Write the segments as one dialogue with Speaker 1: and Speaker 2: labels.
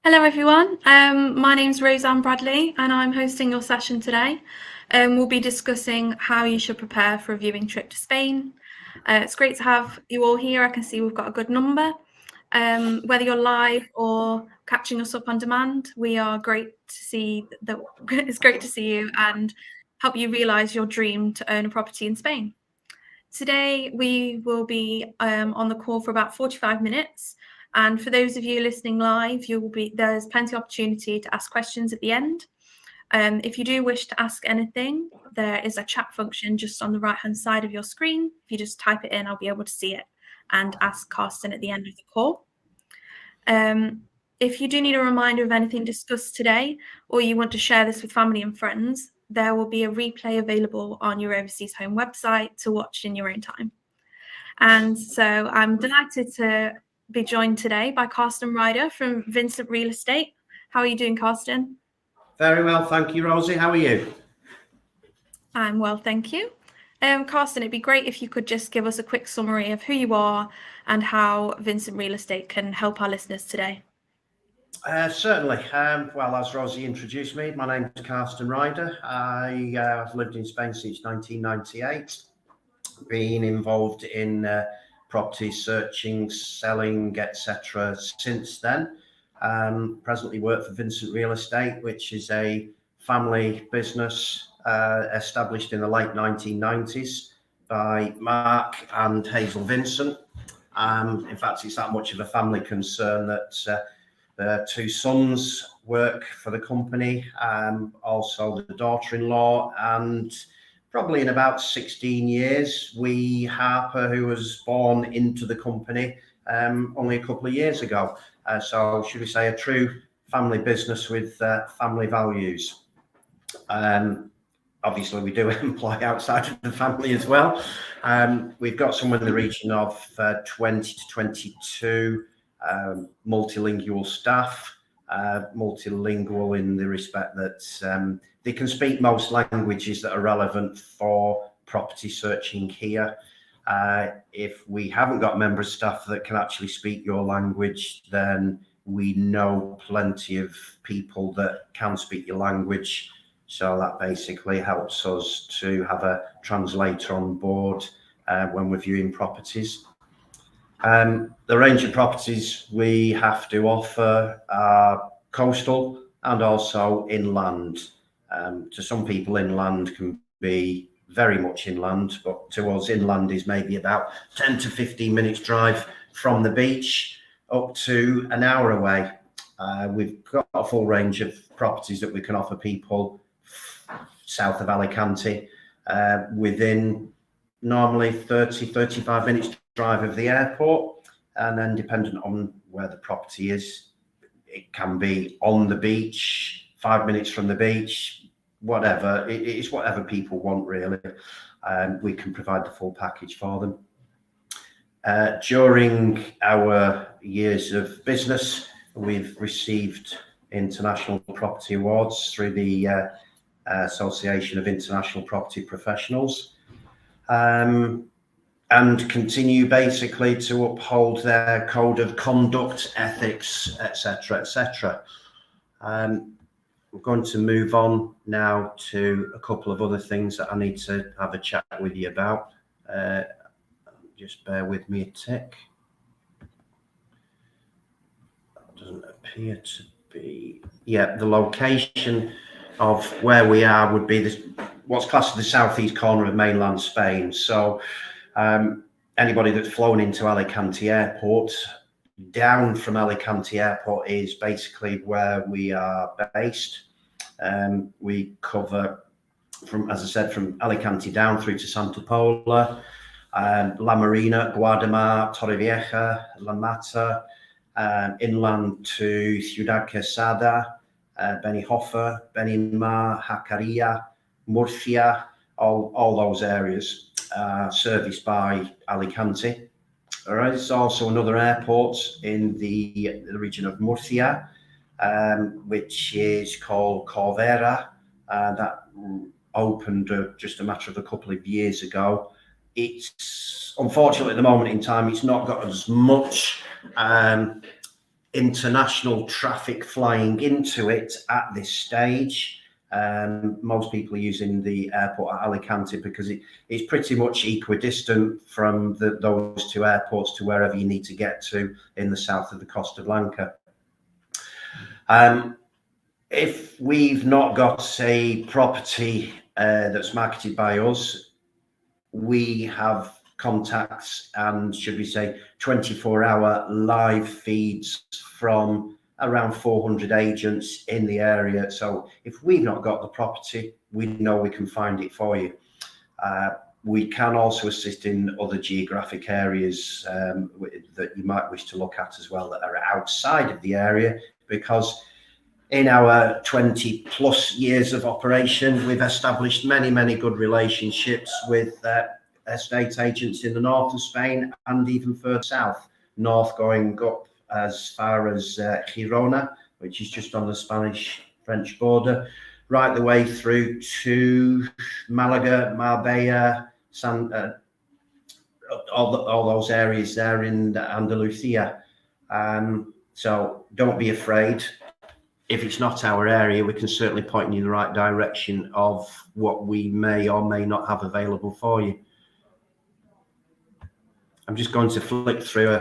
Speaker 1: Hello everyone, my name's Roseanne Bradley and I'm hosting your session today. We'll be discussing how you should prepare for a viewing trip to Spain. It's great to have you all here. I can see we've got a good number. Whether you're live or catching us up on demand, we are great to see that it's great to see you and help you realise your dream to own a property in Spain. Today we will be on the call for about 45 minutes. And for those of you listening live, there's plenty of opportunity to ask questions at the end. If you do wish to ask anything, there is a chat function just on the right-hand side of your screen. If you just type it in, I'll be able to see it and ask Carsten at the end of the call. If you do need a reminder of anything discussed today, or you want to share this with family and friends, there will be a replay available on your Overseas Home website to watch in your own time. And so I'm delighted to be joined today by Carsten Ryder from Vincent Real Estate. How are you doing, Carsten?
Speaker 2: Very well, thank you, Rosie. How are you?
Speaker 1: I'm well, thank you. Carsten, it'd be great if you could just give us a quick summary of who you are and how Vincent Real Estate can help our listeners today.
Speaker 2: Certainly. Well, as Rosie introduced me, my name is Carsten Ryder. I have lived in Spain since 1998, been involved in property searching, selling, etc. since then. Presently work for Vincent Real Estate, which is a family business established in the late 1990s by Mark and Hazel Vincent. In fact, it's that much of a family concern that their two sons work for the company, also the daughter-in-law, and probably in about 16 years, Harper, who was born into the company only a couple of years ago. So should we say a true family business with family values. Obviously, we do employ outside of the family as well. We've got somewhere in the region of 20 to 22 multilingual staff, multilingual in the respect that they can speak most languages that are relevant for property searching here. If we haven't got member of staff that can actually speak your language, then we know plenty of people that can speak your language. So that basically helps us to have a translator on board when we're viewing properties. The range of properties we have to offer are coastal and also inland. To some people, inland can be very much inland, but to us, inland is maybe about 10 to 15 minutes drive from the beach up to an hour away. We've got a full range of properties that we can offer people south of Alicante within normally 35 minutes drive of the airport, and then dependent on where the property is, it can be on the beach, 5 minutes from the beach, whatever. It's whatever people want, really. We can provide the full package for them. During our years of business, we've received international property awards through the Association of International Property Professionals, and continue basically to uphold their code of conduct, ethics, etc., etc. We're going to move on now to a couple of other things that I need to have a chat with you about. Just bear with me a tick. That doesn't appear to be. Yeah, the location of where we are would be what's classed as the southeast corner of mainland Spain. So anybody that's flown into Alicante Airport, down from Alicante Airport is basically where we are based. We cover from, as I said, from Alicante down through to Santa Pola, La Marina, Guadamar, Torrevieja, La Mata, inland to Ciudad Quesada, Benijòfar, Benimar, Jacaria, Murcia, all those areas serviced by Alicante. All right, there's also another airport in the region of Murcia, which is called Corvera, that opened just a matter of a couple of years ago. It's unfortunately at the moment in time, it's not got as much international traffic flying into it at this stage. Most people are using the airport at Alicante because it's pretty much equidistant from those two airports to wherever you need to get to in the south of the Costa Blanca. If we've not got a property that's marketed by us, we have contacts and, should we say, 24-hour live feeds from around 400 agents in the area. So if we've not got the property, we know we can find it for you. We can also assist in other geographic areas that you might wish to look at as well that are outside of the area, because in our 20 plus years of operation, we've established many good relationships with estate agents in the north of Spain and even further south, north going up as far as Girona, which is just on the Spanish-French border, right the way through to Malaga, Marbella, all those areas there in Andalusia. So don't be afraid. If it's not our area, we can certainly point you in the right direction of what we may or may not have available for you. I'm just going to flick through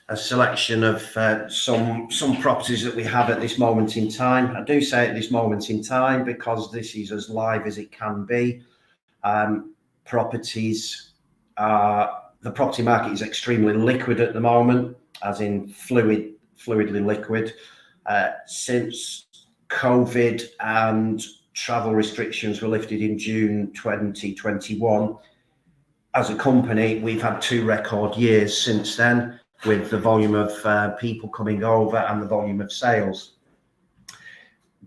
Speaker 2: a selection of some properties that we have at this moment in time. I do say at this moment in time because this is as live as it can be. The property market is extremely liquid at the moment, as in fluidly liquid. Since COVID and travel restrictions were lifted in June 2021, as a company, we've had 2 record years since then, with the volume of people coming over and the volume of sales.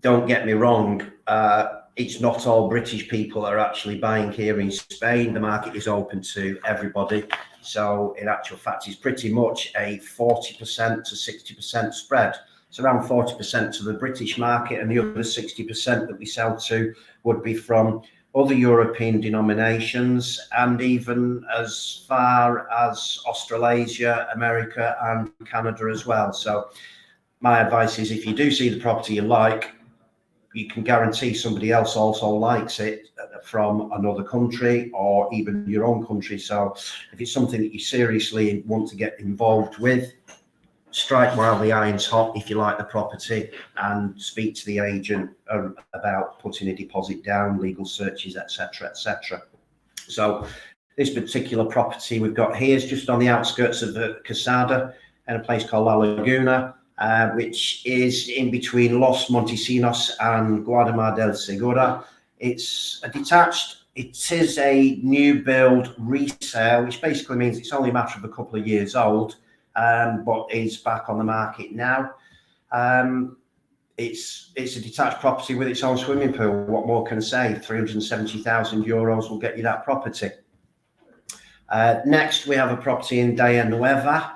Speaker 2: Don't get me wrong, it's not all British people that are actually buying here in Spain. The market is open to everybody. So in actual fact, it's pretty much a 40% to 60% spread. It's around 40% to the British market, and the other 60% that we sell to would be from other European denominations, and even as far as Australasia, America, and Canada as well. So my advice is, if you do see the property you like, you can guarantee somebody else also likes it from another country or even your own country. So if it's something that you seriously want to get involved with, strike while the iron's hot if you like the property, and speak to the agent about putting a deposit down, legal searches, etc, etc. So this particular property we've got here is just on the outskirts of the Quesada in a place called La Laguna, which is in between Los Montesinos and Guadamar del Segura. It's a detached, it is a new build resale, which basically means it's only a matter of a couple of years old, but is back on the market now. It's a detached property with its own swimming pool. What more can I say? 370,000 euros will get you that property. Next, we have a property in Daya Nueva,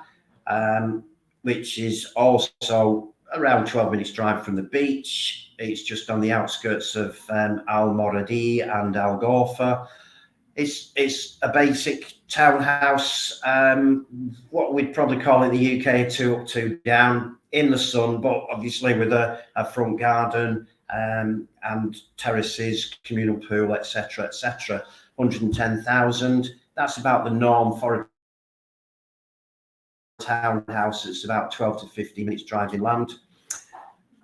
Speaker 2: which is also around 12 minutes drive from the beach. It's just on the outskirts of Almoradí and Algorfa. It's a basic townhouse, what we'd probably call in the UK a 2 up, 2 down, in the sun, but obviously with a front garden and terraces, communal pool, etc, etc. 110,000. That's about the norm for a townhouse. It's about 12 to 15 minutes drive inland.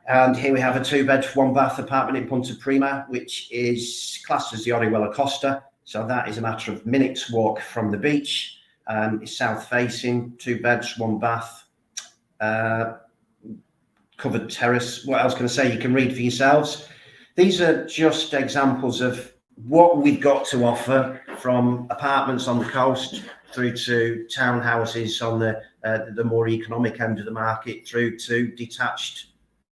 Speaker 2: And here we have a 2-bed, 1-bath apartment in Punta Prima, which is classed as the Orihuela Costa. So that is a matter of minutes walk from the beach. It's south facing, 2 beds, 1 bath, covered terrace. What else can I say? You can read for yourselves. These are just examples of what we've got to offer, from apartments on the coast through to townhouses on the more economic end of the market, through to detached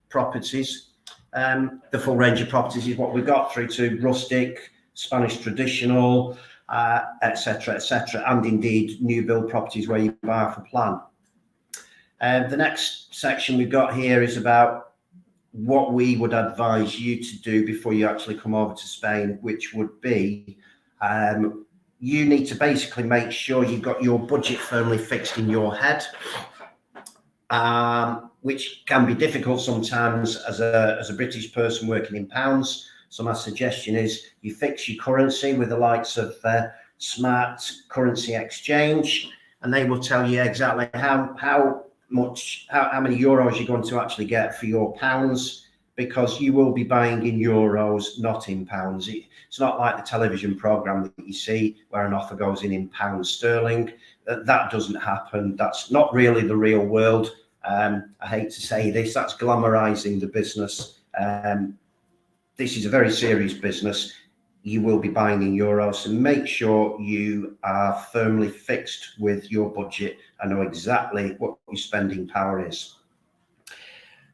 Speaker 2: properties. The full range of properties is what we've got, through to rustic, Spanish traditional, etc, etc, and indeed new build properties where you buy for plan. The next section we've got here is about what we would advise you to do before you actually come over to Spain, which would be you need to basically make sure you've got your budget firmly fixed in your head. which can be difficult sometimes as a British person working in pounds. So my suggestion is you fix your currency with the likes of Smart Currency Exchange, and they will tell you exactly how many euros you're going to actually get for your pounds, because you will be buying in euros, not in pounds. It's not like the television program that you see where an offer goes in pounds sterling. That doesn't happen. That's not really the real world. I hate to say this, that's glamorizing the business. This is a very serious business. You will be buying in euros, so make sure you are firmly fixed with your budget and know exactly what your spending power is.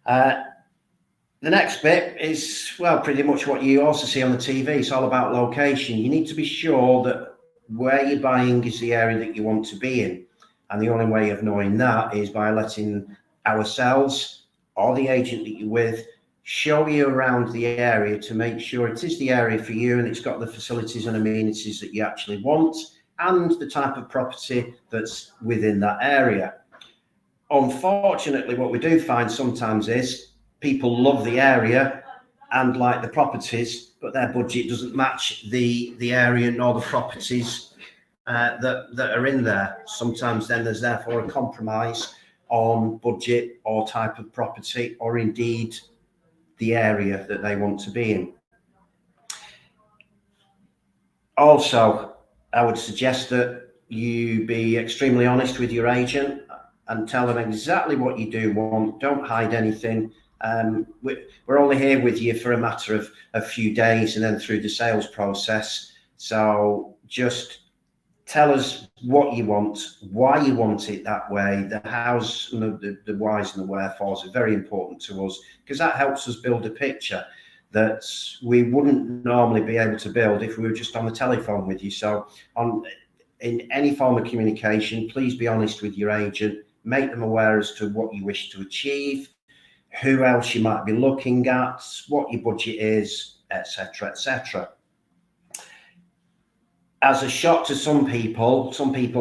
Speaker 2: The next bit is, well, pretty much what you also see on the TV. It's all about location. You need to be sure that where you're buying is the area that you want to be in. And the only way of knowing that is by letting ourselves or the agent that you're with show you around the area to make sure it is the area for you and it's got the facilities and amenities that you actually want and the type of property that's within that area. Unfortunately, what we do find sometimes is people love the area and like the properties, but their budget doesn't match the area nor the properties that are in there. Sometimes then there's therefore a compromise on budget or type of property, or indeed the area that they want to be in. Also, I would suggest that you be extremely honest with your agent and tell them exactly what you do want. Don't hide anything. We're only here with you for a matter of a few days and then through the sales process. So just tell us what you want, why you want it that way. The hows and the whys and the wherefores are very important to us, because that helps us build a picture that we wouldn't normally be able to build if we were just on the telephone with you. So in any form of communication, please be honest with your agent, make them aware as to what you wish to achieve, who else you might be looking at, what your budget is, etc., etc. As a shock to some people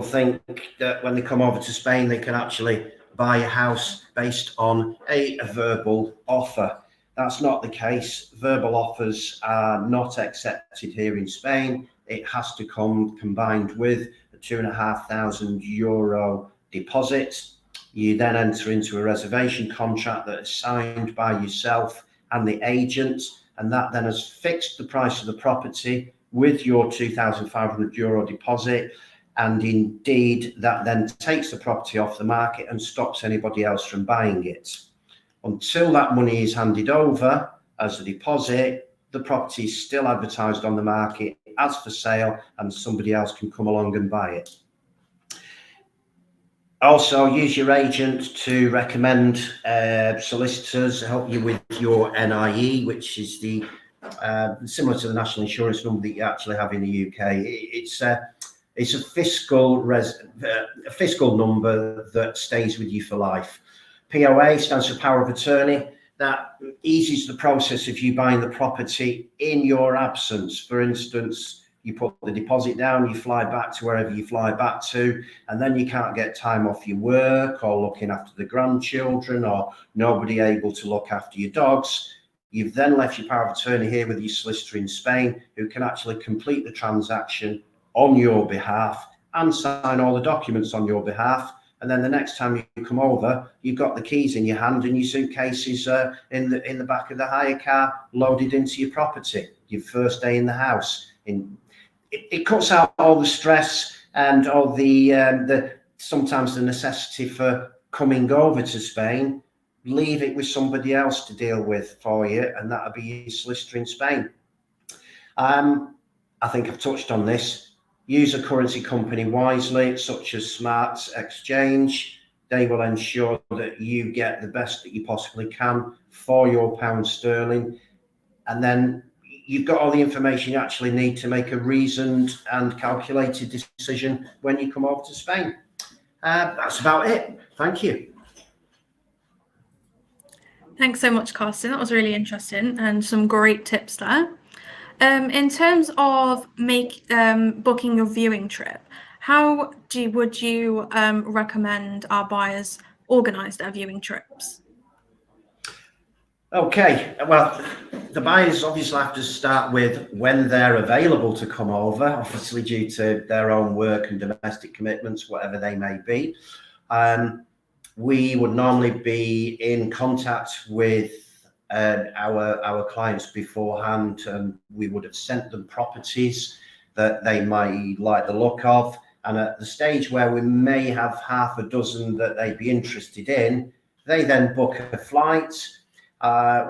Speaker 2: think that when they come over to Spain, they can actually buy a house based on a verbal offer. That's not the case. Verbal offers are not accepted here in Spain. It has to come combined with a €2,500 deposit. You then enter into a reservation contract that is signed by yourself and the agent, and that then has fixed the price of the property with your €2,500 deposit, and indeed that then takes the property off the market and stops anybody else from buying it. Until that money is handed over as a deposit, the property is still advertised on the market as for sale and somebody else can come along and buy it. Also, use your agent to recommend solicitors help you with your NIE, which is the similar to the national insurance number that you actually have in the UK. It's a fiscal number that stays with you for life. POA stands for power of attorney. That eases the process of you buying the property in your absence. For instance, you put the deposit down, you fly back to wherever you fly back to, and then you can't get time off your work or looking after the grandchildren or nobody able to look after your dogs. You've then left your power of attorney here with your solicitor in Spain, who can actually complete the transaction on your behalf and sign all the documents on your behalf. And then the next time you come over, you've got the keys in your hand and your suitcases in the back of the hire car loaded into your property. Your first day in the house. It cuts out all the stress and all the sometimes the necessity for coming over to Spain. Leave it with somebody else to deal with for you, and that'll be your solicitor in Spain. I think I've touched on this. Use a currency company wisely, such as Smart Exchange. They will ensure that you get the best that you possibly can for your pound sterling. And then you've got all the information you actually need to make a reasoned and calculated decision when you come over to Spain. That's about it. Thank you.
Speaker 1: Thanks so much, Carsten. That was really interesting and some great tips there. In terms of booking your viewing trip, how would you recommend our buyers organise their viewing trips?
Speaker 2: Okay, well, the buyers obviously have to start with when they're available to come over, obviously due to their own work and domestic commitments, whatever they may be. We would normally be in contact with our clients beforehand, and we would have sent them properties that they might like the look of. And at the stage where we may have half a dozen that they'd be interested in, they then book a flight.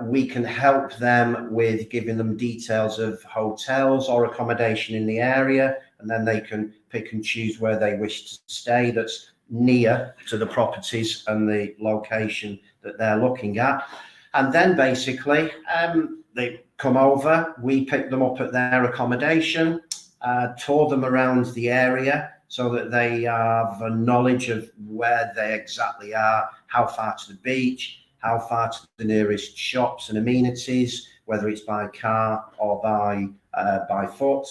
Speaker 2: We can help them with giving them details of hotels or accommodation in the area, and then they can pick and choose where they wish to stay that's near to the properties and the location that they're looking at. And then basically they come over, we pick them up at their accommodation, tour them around the area so that they have a knowledge of where they exactly are, how far to the beach, how far to the nearest shops and amenities, whether it's by car or by foot.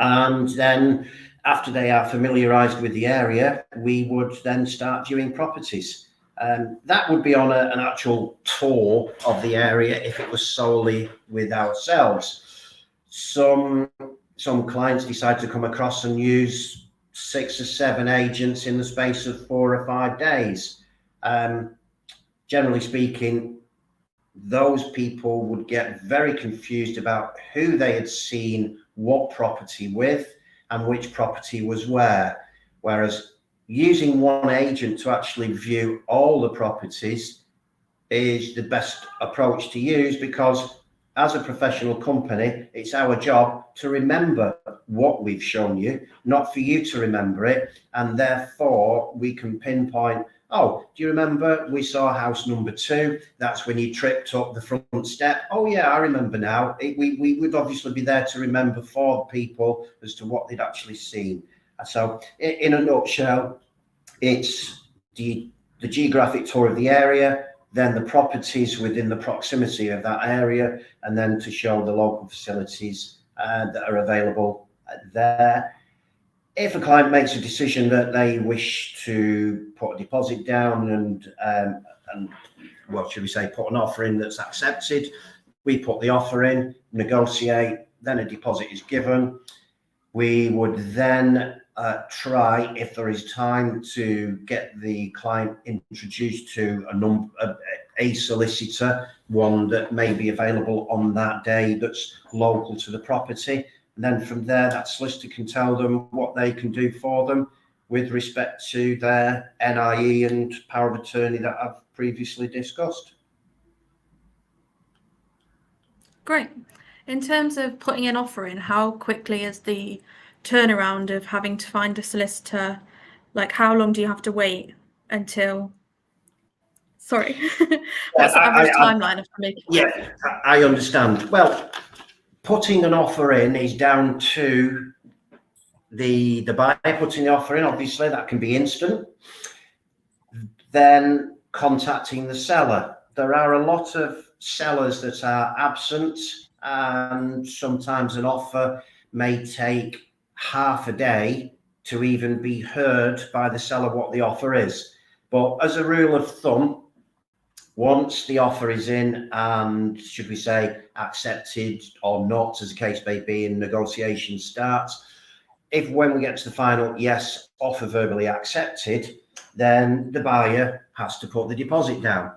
Speaker 2: And then after they are familiarised with the area, we would then start viewing properties. That would be on an actual tour of the area if it was solely with ourselves. Some clients decide to come across and use 6 or 7 agents in the space of 4 or 5 days. Generally speaking, those people would get very confused about who they had seen what property with and which property was where. Whereas using one agent to actually view all the properties is the best approach to use, because as a professional company, it's our job to remember what we've shown you, not for you to remember it. And therefore we can pinpoint, oh, do you remember we saw house number 2? That's when you tripped up the front step. Oh yeah, I remember now. We would obviously be there to remember for people as to what they'd actually seen. So in a nutshell, it's the geographic tour of the area, then the properties within the proximity of that area, and then to show the local facilities that are available there. If a client makes a decision that they wish to put a deposit down and what should we say, put an offer in that's accepted, we put the offer in, negotiate, then a deposit is given. We would then try, if there is time, to get the client introduced to a solicitor, one that may be available on that day that's local to the property. And then from there, that solicitor can tell them what they can do for them with respect to their NIE and power of attorney that I've previously discussed.
Speaker 1: Great. In terms of putting an offer in, how quickly is the turnaround of having to find a solicitor? Like, how long do you have to wait until? Sorry, what's the average timeline of making?
Speaker 2: Yeah, I understand. Well, putting an offer in is down to the buyer putting the offer in. Obviously, that can be instant. Then contacting the seller. There are a lot of sellers that are absent, and sometimes an offer may take half a day to even be heard by the seller what the offer is. But as a rule of thumb, once the offer is in and, should we say, accepted or not, as the case may be, and negotiation starts, when we get to the final yes, offer verbally accepted, then the buyer has to put the deposit down.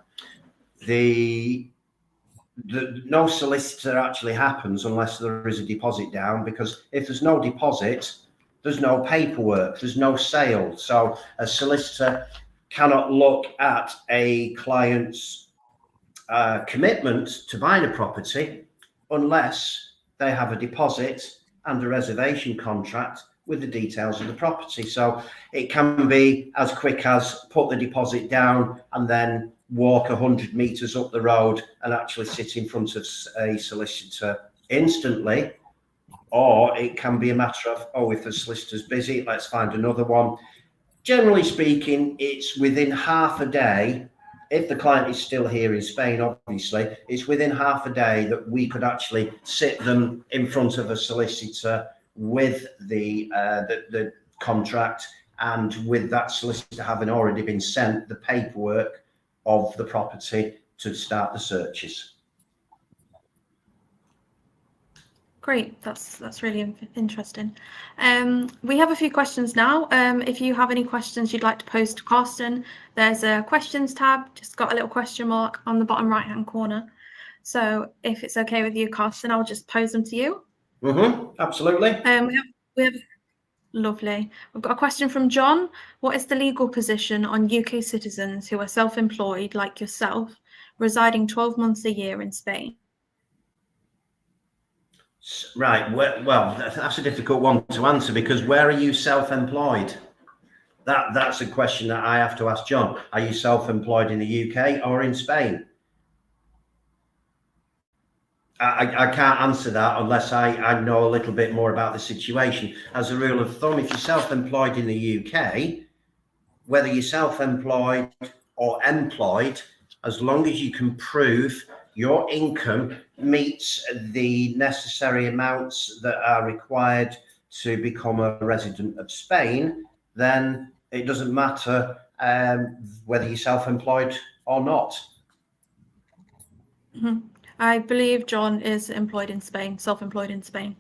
Speaker 2: No solicitor actually happens unless there is a deposit down, because if there's no deposit, there's no paperwork, there's no sale. So a solicitor cannot look at a client's commitment to buying a property unless they have a deposit and a reservation contract with the details of the property. So it can be as quick as put the deposit down and then walk 100 meters up the road and actually sit in front of a solicitor instantly. Or it can be a matter of, oh, if the solicitor's busy, let's find another one. Generally speaking, it's within half a day. If the client is still here in Spain, obviously, it's within half a day that we could actually sit them in front of a solicitor with the contract, and with that solicitor having already been sent the paperwork of the property to start the searches.
Speaker 1: Great, that's really interesting. We have a few questions now. If you have any questions you'd like to pose to Carsten, there's a questions tab, just got a little question mark on the bottom right hand corner. So if it's okay with you, Carsten, I'll just pose them to you.
Speaker 2: Absolutely.
Speaker 1: We have lovely. We've got a question from John. What is the legal position on UK citizens who are self-employed like yourself, residing 12 months a year in Spain?
Speaker 2: Right, well, that's a difficult one to answer, because where are you self-employed? That's a question that I have to ask John. Are you self-employed in the UK or in Spain? I can't answer that unless I know a little bit more about the situation. As a rule of thumb, if you're self-employed in the UK, whether you're self-employed or employed, as long as you can prove your income meets the necessary amounts that are required to become a resident of Spain, then it doesn't matter whether you're self-employed or not.
Speaker 1: I believe John is employed in Spain, self-employed in Spain.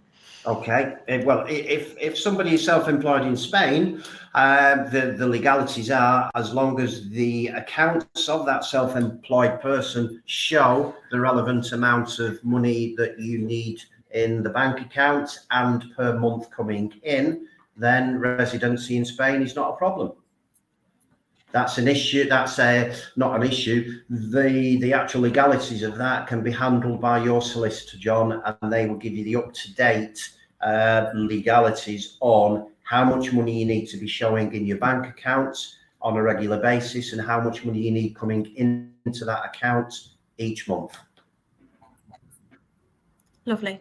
Speaker 2: Okay, well, if somebody is self-employed in Spain, the legalities are, as long as the accounts of that self-employed person show the relevant amount of money that you need in the bank account and per month coming in, then residency in Spain is not a problem. That's an issue. That's not an issue. The actual legalities of that can be handled by your solicitor, John, and they will give you the up-to-date legalities on how much money you need to be showing in your bank accounts on a regular basis and how much money you need coming into that account each month.
Speaker 1: Lovely.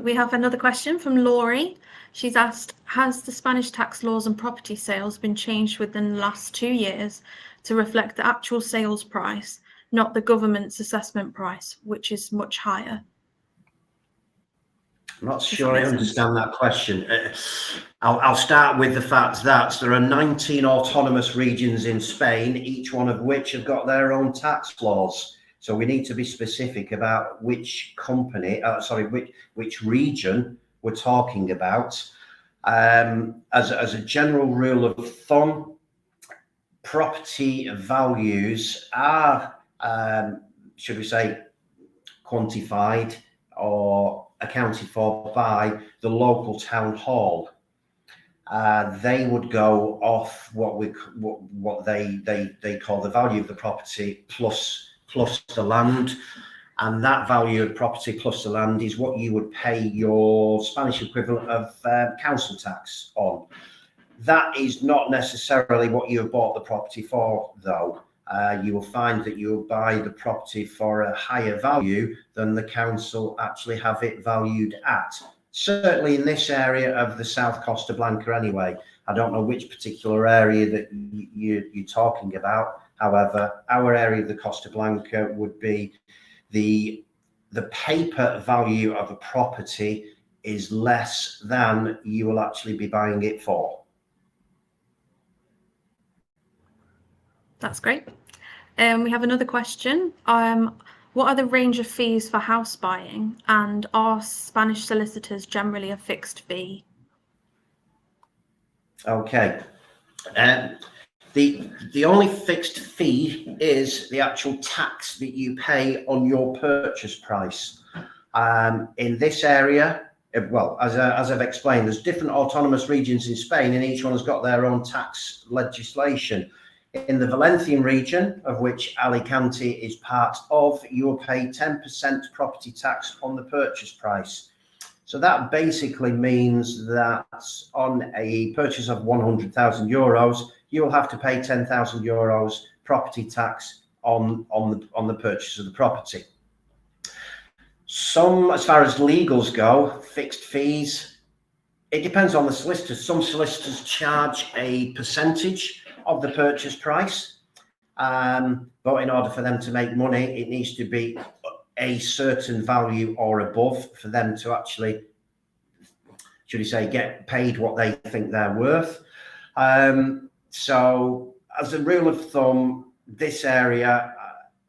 Speaker 1: We have another question from Laurie. She's asked, has the Spanish tax laws on property sales been changed within the last 2 years to reflect the actual sales price, not the government's assessment price, which is much higher?
Speaker 2: I'm not sure I understand that question. I'll start with the fact that there are 19 autonomous regions in Spain, each one of which have got their own tax laws. So we need to be specific about which which region we're talking about. As a general rule of thumb, property values are, should we say, quantified or accounted for by the local town hall. They would go off what they call the value of the property plus the land, and that value of property plus the land is what you would pay your Spanish equivalent of council tax on. That is not necessarily what you have bought the property for, though. You will find that you will buy the property for a higher value than the council actually have it valued at. Certainly in this area of the South Costa Blanca anyway. I don't know which particular area that you're talking about. However, our area of the Costa Blanca would be the paper value of a property is less than you will actually be buying it for.
Speaker 1: That's great. We have another question. What are the range of fees for house buying, and are Spanish solicitors generally a fixed fee? Okay.
Speaker 2: The only fixed fee is the actual tax that you pay on your purchase price. In this area, well, as I've explained, there's different autonomous regions in Spain, and each one has got their own tax legislation. In the Valencian region, of which Alicante is part of, you will pay 10% property tax on the purchase price. So that basically means that on a purchase of 100,000 euros, you will have to pay 10,000 euros property tax on the purchase of the property. Some, as far as legals go, fixed fees, it depends on the solicitor. Some solicitors charge a percentage of the purchase price, but in order for them to make money, it needs to be a certain value or above for them to actually, should we say, get paid what they think they're worth. So as a rule of thumb, this area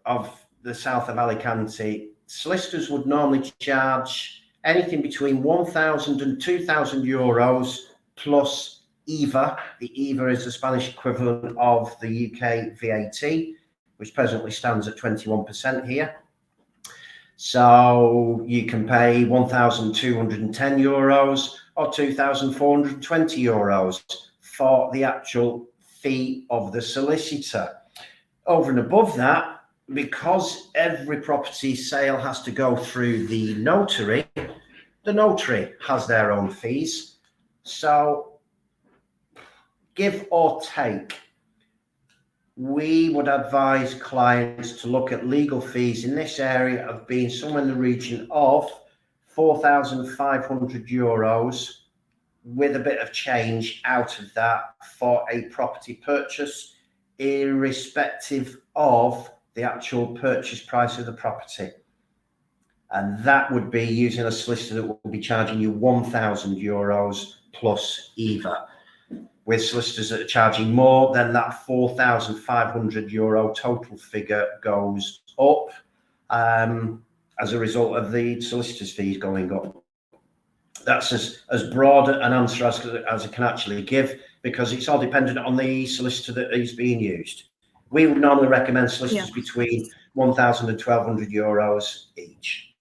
Speaker 2: of the south of Alicante, solicitors would normally charge anything between 1,000 and 2,000 euros plus IVA. The IVA is the Spanish equivalent of the UK VAT, which presently stands at 21% here. So you can pay 1,210 euros or 2,420 euros for the actual fee of the solicitor. Over and above that, because every property sale has to go through the notary has their own fees. So give or take, we would advise clients to look at legal fees in this area of being somewhere in the region of 4,500 euros with a bit of change out of that for a property purchase, irrespective of the actual purchase price of the property. And that would be using a solicitor that will be charging you 1,000 euros plus IVA. With solicitors that are charging more, then that 4,500 euro total figure goes up as a result of the solicitor's fees going up. That's as broad an answer as I can actually give, because it's all dependent on the solicitor that is being used. We would normally recommend solicitors between 1,000 and 1,200 euros each.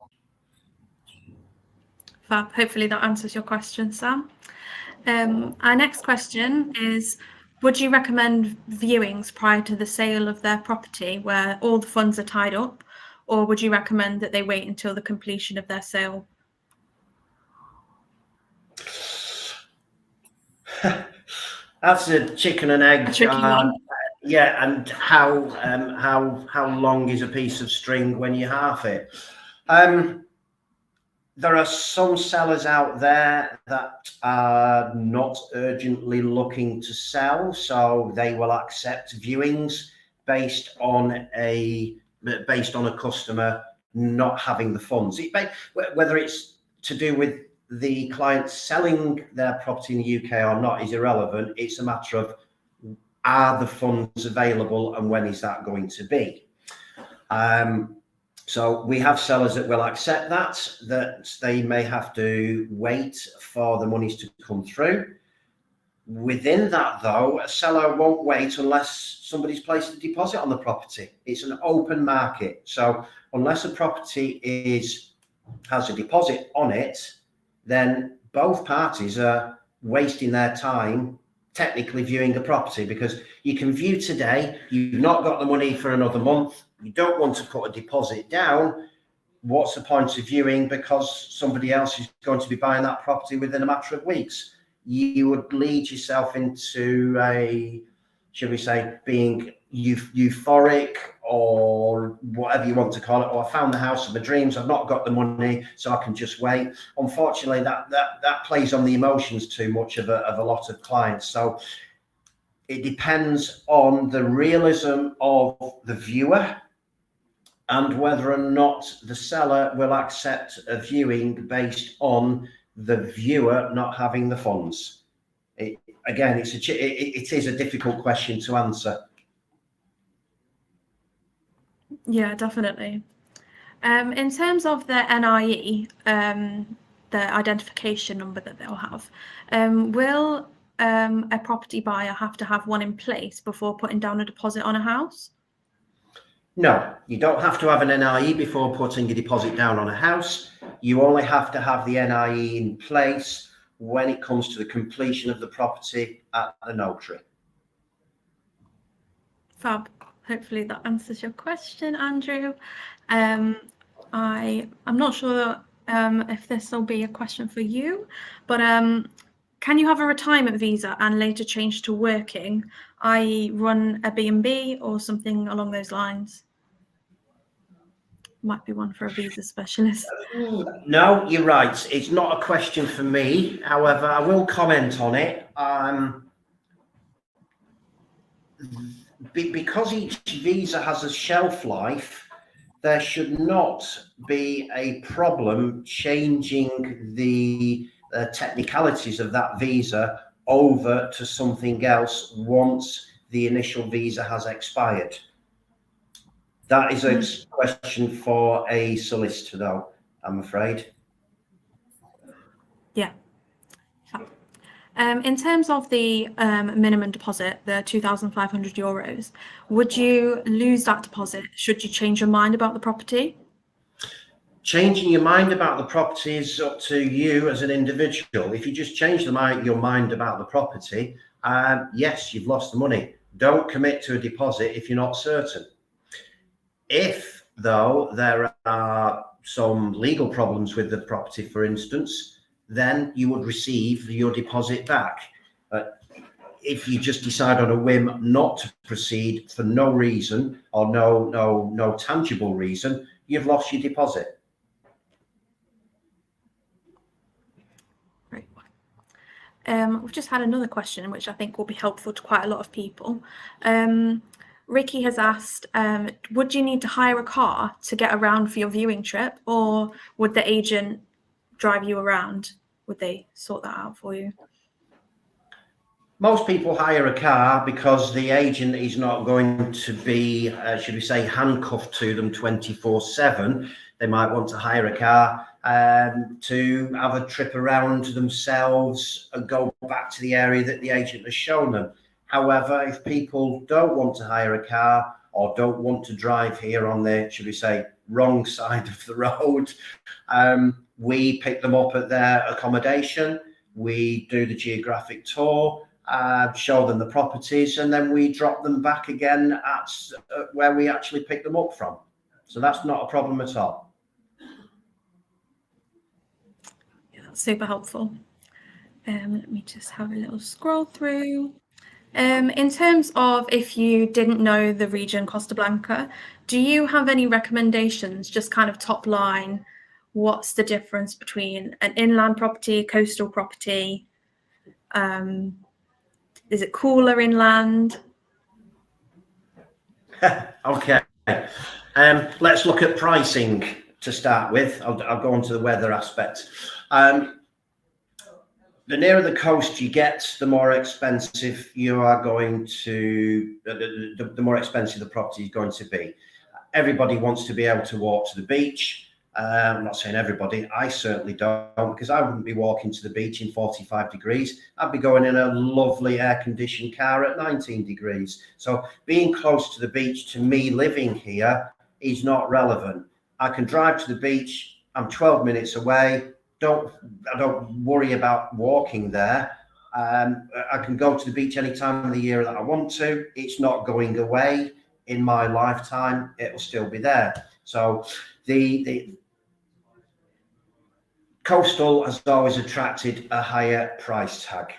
Speaker 1: Fab. Hopefully that answers your question, Sam. Our next question is, would you recommend viewings prior to the sale of their property where all the funds are tied up, or would you recommend that they wait until the completion of their sale?
Speaker 2: That's a chicken and egg.
Speaker 1: A tricky one.
Speaker 2: Yeah, and how long is a piece of string when you half it? There are some sellers out there that are not urgently looking to sell, so they will accept viewings based on a customer not having the funds. Whether it's to do with the client selling their property in the UK or not is irrelevant. It's a matter of, are the funds available and when is that going to be? So we have sellers that will accept that they may have to wait for the monies to come through. Within that, though, a seller won't wait unless somebody's placed a deposit on the property. It's an open market. So unless a property has a deposit on it, then both parties are wasting their time technically viewing a property, because you can view today, you've not got the money for another month, you don't want to put a deposit down. What's the point of viewing? Because somebody else is going to be buying that property within a matter of weeks. You would lead yourself into a, should we say, being euphoric or whatever you want to call it. Or I found the house of my dreams, I've not got the money, so I can just wait. Unfortunately, that plays on the emotions too much of a lot of clients. So it depends on the realism of the viewer and whether or not the seller will accept a viewing based on the viewer not having the funds. Again, it is a difficult question to answer.
Speaker 1: Yeah, definitely. In terms of the NIE, the identification number that they'll have, will a property buyer have to have one in place before putting down a deposit on a house?
Speaker 2: No, you don't have to have an NIE before putting a deposit down on a house. You only have to have the NIE in place when it comes to the completion of the property at the notary.
Speaker 1: Fab. Hopefully that answers your question, Andrew. I'm not sure if this will be a question for you, but can you have a retirement visa and later change to working, i.e. run a B&B or something along those lines? Might be one for a visa specialist.
Speaker 2: No, you're right. It's not a question for me. However, I will comment on it. Because each visa has a shelf life, there should not be a problem changing the technicalities of that visa over to something else once the initial visa has expired? That is a question for a solicitor, though, I'm afraid.
Speaker 1: Yeah. In terms of the minimum deposit, the €2,500, would you lose that deposit should you change your mind about the property?
Speaker 2: Changing your mind about the property is up to you as an individual. If you just change your mind about the property, yes, you've lost the money. Don't commit to a deposit if you're not certain. If, though, there are some legal problems with the property, for instance, then you would receive your deposit back. If you just decide on a whim not to proceed for no reason or no tangible reason, you've lost your deposit.
Speaker 1: Right. We've just had another question, which I think will be helpful to quite a lot of people. Ricky has asked, would you need to hire a car to get around for your viewing trip, or would the agent drive you around? Would they sort that out for you?
Speaker 2: Most people hire a car because the agent is not going to be, should we say, handcuffed to them 24/7. They might want to hire a car to have a trip around themselves and go back to the area that the agent has shown them. However, if people don't want to hire a car or don't want to drive here on the, should we say, wrong side of the road, we pick them up at their accommodation. We do the geographic tour, show them the properties, and then we drop them back again at where we actually pick them up from. So that's not a problem at all.
Speaker 1: Yeah, that's super helpful. Let me just have a little scroll through. In terms of if you didn't know the region Costa Blanca, do you have any recommendations, just kind of top line? What's the difference between an inland property, coastal property? Is it cooler inland?
Speaker 2: Okay. Let's look at pricing to start with. I'll go on to the weather aspect. The nearer the coast you get, the more expensive you are going to, the more expensive the property is going to be. Everybody wants to be able to walk to the beach. I'm not saying everybody, I certainly don't, because I wouldn't be walking to the beach in 45 degrees. I'd be going in a lovely air-conditioned car at 19 degrees. So being close to the beach, to me, living here, is not relevant. I can drive to the beach, I'm 12 minutes away. I don't worry about walking there. I can go to the beach any time of the year that I want to. It's not going away in my lifetime. It'll still be there. So the coastal has always attracted a higher price tag.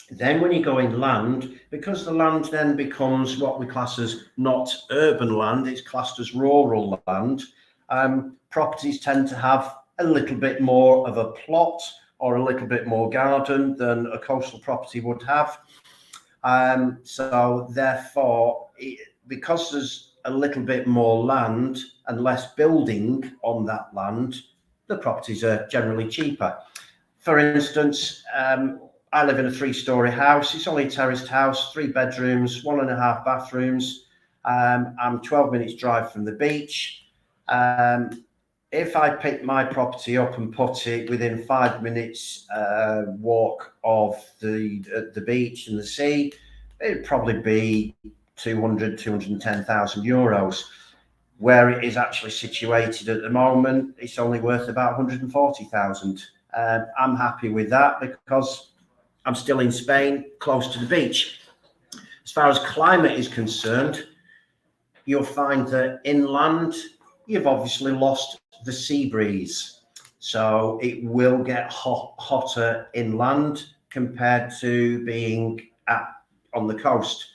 Speaker 2: Then when you go inland, because the land then becomes what we class as not urban land, it's classed as rural land, properties tend to have a little bit more of a plot or a little bit more garden than a coastal property would have. So therefore, because there's a little bit more land and less building on that land, the properties are generally cheaper. For instance, I live in a 3-story house. It's only a terraced house, 3 bedrooms, 1.5 bathrooms. I'm 12 minutes drive from the beach. If I pick my property up and put it within 5 minutes walk of the beach and the sea, it'd probably be 210,000 euros. Where it is actually situated at the moment, it's only worth about 140,000. I'm happy with that because I'm still in Spain, close to the beach. As far as climate is concerned, you'll find that inland, you've obviously lost the sea breeze. So it will get hotter inland compared to being on the coast.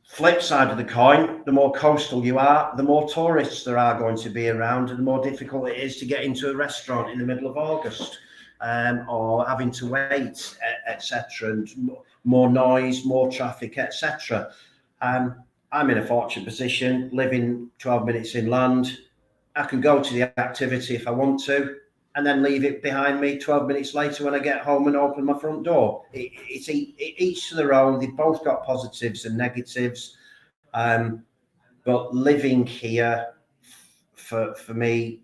Speaker 2: Flip side of the coin, the more coastal you are, the more tourists there are going to be around, and the more difficult it is to get into a restaurant in the middle of August, or having to wait, etc., and more noise, more traffic, etc. I'm in a fortunate position, living 12 minutes inland. I can go to the activity if I want to. and then leave it behind me 12 minutes later when I get home and open my front door. It's each to their own. They've both got positives and negatives. But living here, for me,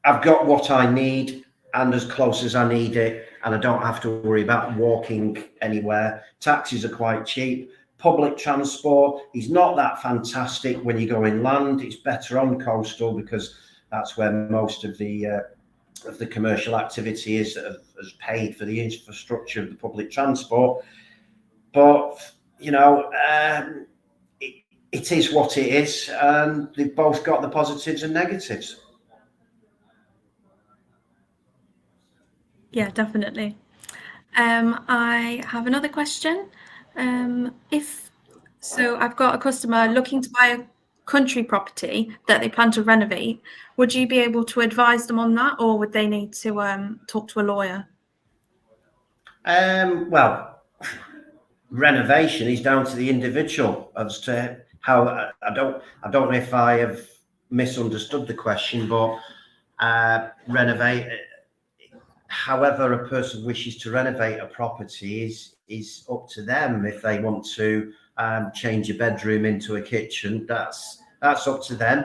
Speaker 2: I've got what I need and as close as I need it, and I don't have to worry about walking anywhere. Taxis are quite cheap. Public transport is not that fantastic when you go inland. It's better on coastal because that's where most of the commercial activity is that has paid for the infrastructure of the public transport. But, you know, it is what it is, and they've both got the positives and negatives.
Speaker 1: Yeah, definitely. I have another question. I've got a customer looking to buy a country property that they plan to renovate. Would you be able to advise them on that, or would they need to talk to a lawyer?
Speaker 2: Well, renovation is down to the individual as to how. I don't know if I have misunderstood the question, but renovate. However, a person wishes to renovate a property is up to them. If they want to change a bedroom into a kitchen, that's up to them.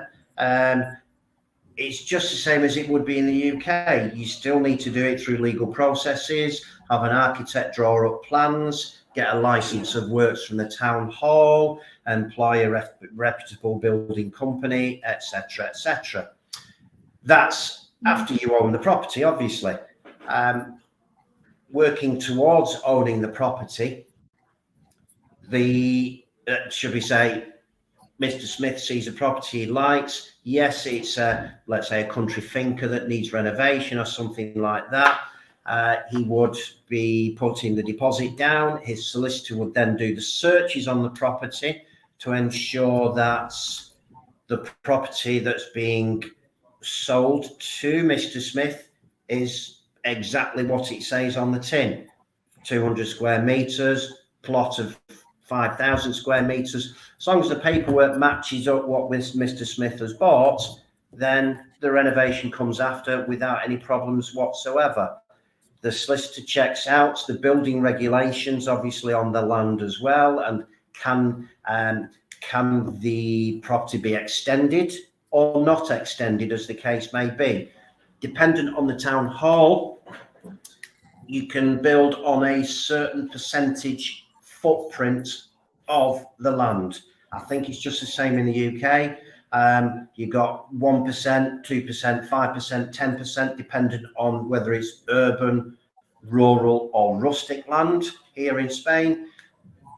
Speaker 2: It's just the same as it would be in the UK. You still need to do it through legal processes, have an architect draw up plans, get a license of works from the town hall, employ a reputable building company, etc., etc. That's after you own the property, obviously. Working towards owning the property, should we say, Mr. Smith sees a property he likes. Yes, it's let's say a country finca that needs renovation or something like that. He would be putting the deposit down. His solicitor would then do the searches on the property to ensure that the property that's being sold to Mr. Smith is exactly what it says on the tin. 200 square meters, plot of 5,000 square meters. As long as the paperwork matches up what Mr. Smith has bought, then the renovation comes after without any problems whatsoever. The solicitor checks out the building regulations, obviously, on the land as well, and can the property be extended or not extended, as the case may be. Dependent on the town hall, you can build on a certain percentage footprint of the land. I think it's just the same in the UK. You got 1%, 2%, 5%, 10%, dependent on whether it's urban, rural, or rustic land here in Spain.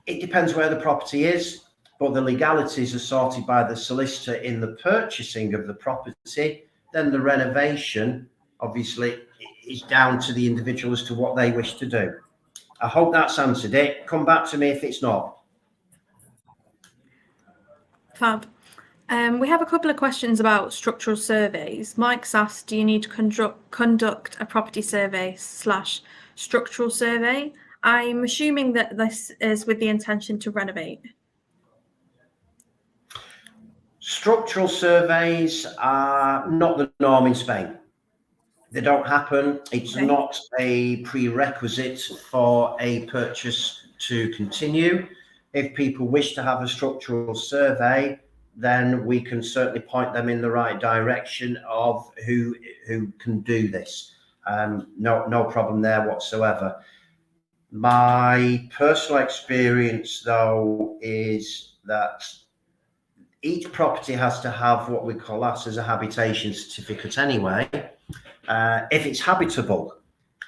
Speaker 2: It depends where the property is, but the legalities are sorted by the solicitor in the purchasing of the property. Then the renovation, obviously, is down to the individual as to what they wish to do. I hope that's answered it. Come back to me if it's not.
Speaker 1: Fab. We have a couple of questions about structural surveys. Mike's asked, do you need to conduct a property survey / structural survey? I'm assuming that this is with the intention to renovate.
Speaker 2: Structural surveys are not the norm in Spain. They don't happen. It's not a prerequisite for a purchase to continue. If people wish to have a structural survey, then we can certainly point them in the right direction of who can do this. No problem there whatsoever. My personal experience, though, is that each property has to have what we class as a habitation certificate anyway. If it's habitable,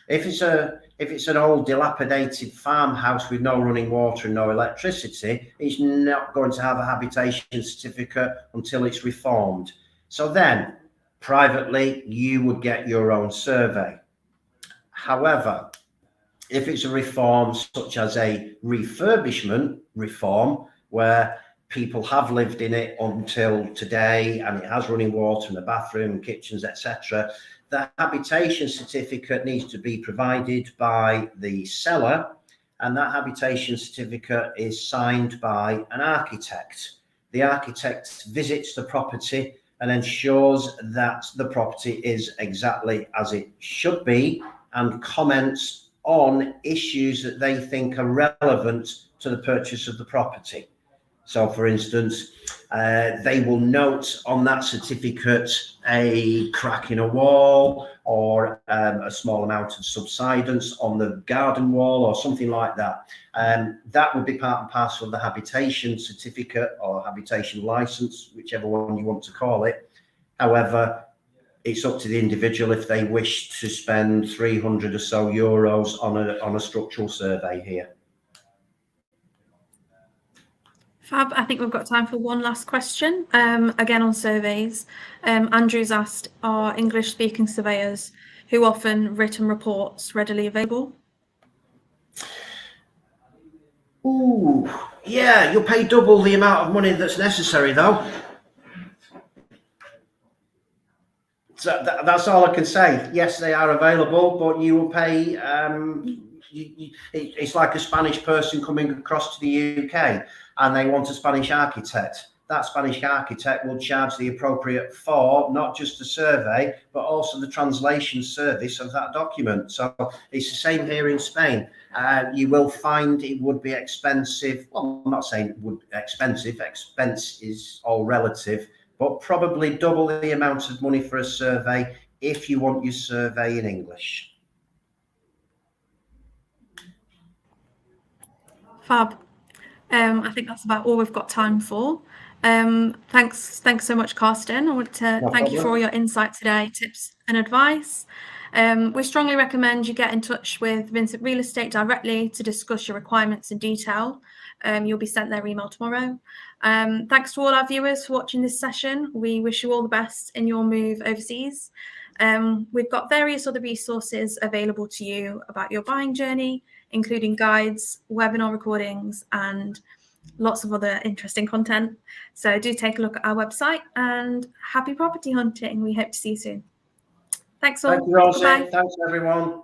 Speaker 2: if it's an old dilapidated farmhouse with no running water and no electricity, it's not going to have a habitation certificate until it's reformed. So then, privately, you would get your own survey. However, if it's a reform such as a refurbishment reform, where people have lived in it until today and it has running water and a bathroom and kitchens, etc., the habitation certificate needs to be provided by the seller, and that habitation certificate is signed by an architect. The architect visits the property and ensures that the property is exactly as it should be, and comments on issues that they think are relevant to the purchase of the property. So, for instance, they will note on that certificate a crack in a wall, or a small amount of subsidence on the garden wall, or something like that. That would be part and parcel of the habitation certificate or habitation license, whichever one you want to call it. However, it's up to the individual if they wish to spend 300 or so euros on a structural survey here.
Speaker 1: Fab. I think we've got time for one last question. Again on surveys. Andrew's asked, are English-speaking surveyors who often written reports readily available?
Speaker 2: Ooh, yeah, you'll pay double the amount of money that's necessary, though. So that's all I can say. Yes, they are available, but you will pay. It's like a Spanish person coming across to the UK and they want a Spanish architect. That Spanish architect will charge the appropriate for not just the survey, but also the translation service of that document. So it's the same here in Spain. You will find it would be expensive. Well, I'm not saying it would be expensive. Expense is all relative, but probably double the amount of money for a survey if you want your survey in English.
Speaker 1: Fab. I think that's about all we've got time for. Thanks so much, Carsten. I want to thank you for all your insight today, tips and advice. We strongly recommend you get in touch with Vincent Real Estate directly to discuss your requirements in detail. You'll be sent their email tomorrow. Thanks to all our viewers for watching this session. We wish you all the best in your move overseas. We've got various other resources available to you about your buying journey, including guides, webinar recordings, and lots of other interesting content. So do take a look at our website, and happy property hunting. We hope to see you soon. Thanks all.
Speaker 2: Thank you, Rosie.
Speaker 1: Bye.
Speaker 2: Thanks, everyone.